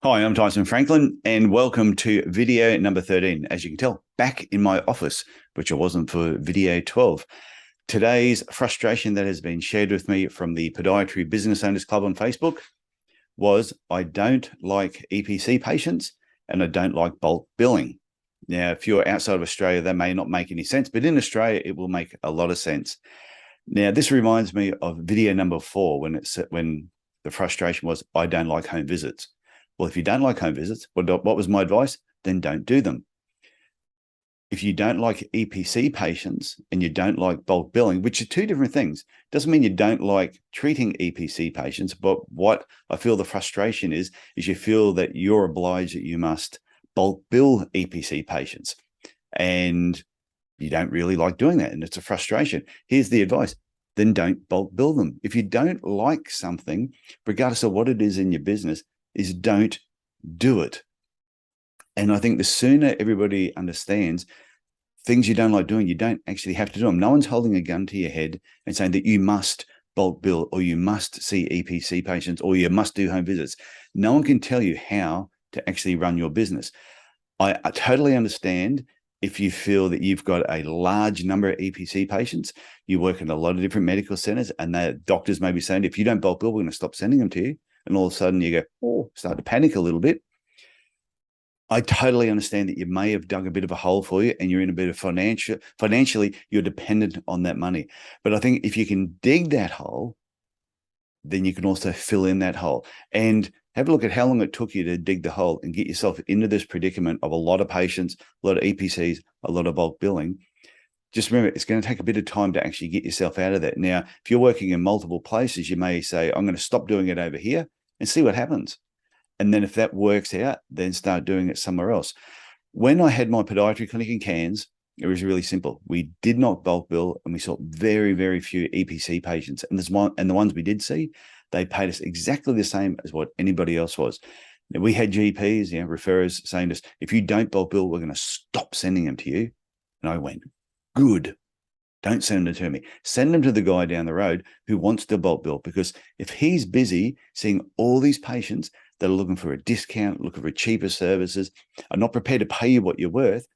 Hi, I'm Tyson Franklin, and welcome to video number 13. As you can tell, back in my office, which I wasn't for video 12. Today's frustration that has been shared with me from the Podiatry Business Owners Club on Facebook was I don't like EPC patients and I don't like bulk billing. Now, if you're outside of Australia, that may not make any sense, but in Australia, it will make a lot of sense. Now, this reminds me of video number 4 when the frustration was I don't like home visits. Well, if you don't like home visits, what was my advice? Then don't do them. If you don't like EPC patients and you don't like bulk billing, which are two different things, doesn't mean you don't like treating EPC patients. But what I feel the frustration is you feel that you're obliged that you must bulk bill EPC patients. And you don't really like doing that. And it's a frustration. Here's the advice. Then don't bulk bill them. If you don't like something, regardless of what it is in your business, is don't do it. And I think the sooner everybody understands things you don't like doing, you don't actually have to do them. No one's holding a gun to your head and saying that you must bulk bill or you must see EPC patients or you must do home visits. No one can tell you how to actually run your business. I totally understand if you feel that you've got a large number of EPC patients, you work in a lot of different medical centers, and the doctors may be saying, if you don't bulk bill, we're going to stop sending them to you. And all of a sudden you go, oh, start to panic a little bit. I totally understand that you may have dug a bit of a hole for you and you're in a bit of financially, you're dependent on that money. But I think if you can dig that hole, then you can also fill in that hole. And have a look at how long it took you to dig the hole and get yourself into this predicament of a lot of patients, a lot of EPCs, a lot of bulk billing. Just remember, it's going to take a bit of time to actually get yourself out of that. Now, if you're working in multiple places, you may say, I'm going to stop doing it over here and see what happens. And then if that works out, then start doing it somewhere else. When I had my podiatry clinic in Cairns, it was really simple. We did not bulk bill and we saw very, very few EPC patients. And the ones we did see, they paid us exactly the same as what anybody else was. Now, we had GPs, referrers saying to us, if you don't bulk bill, we're going to stop sending them to you. And I went, good. Don't send them to me. Send them to the guy down the road who wants to bulk bill, because if he's busy seeing all these patients that are looking for a discount, looking for cheaper services, are not prepared to pay you what you're worth,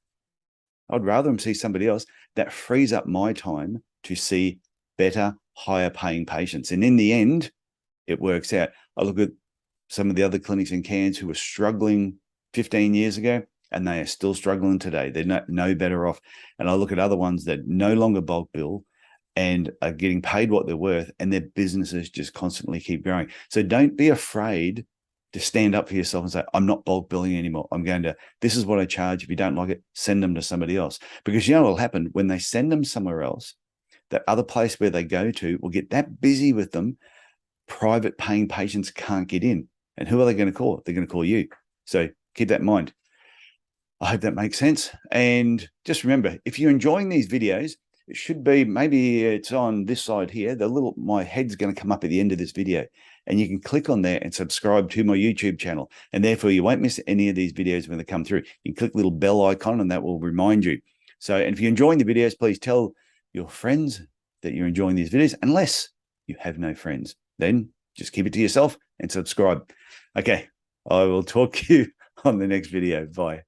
I'd rather him see somebody else. That frees up my time to see better, higher paying patients. And in the end, it works out. I look at some of the other clinics in Cairns who were struggling 15 years ago, and they are still struggling today. They're no better off. And I look at other ones that no longer bulk bill and are getting paid what they're worth, and their businesses just constantly keep growing. So don't be afraid to stand up for yourself and say, I'm not bulk billing anymore. This is what I charge. If you don't like it, send them to somebody else. Because you know what will happen when they send them somewhere else, that other place where they go to will get that busy with them, private paying patients can't get in. And who are they going to call? They're going to call you. So keep that in mind. I hope that makes sense. And just remember, if you're enjoying these videos, it should be, maybe it's on this side here, my head's going to come up at the end of this video, and you can click on there and subscribe to my YouTube channel. And therefore you won't miss any of these videos when they come through. You can click the little bell icon and that will remind you. So, and if you're enjoying the videos, please tell your friends that you're enjoying these videos, unless you have no friends. Then just keep it to yourself and subscribe. Okay, I will talk to you on the next video. Bye.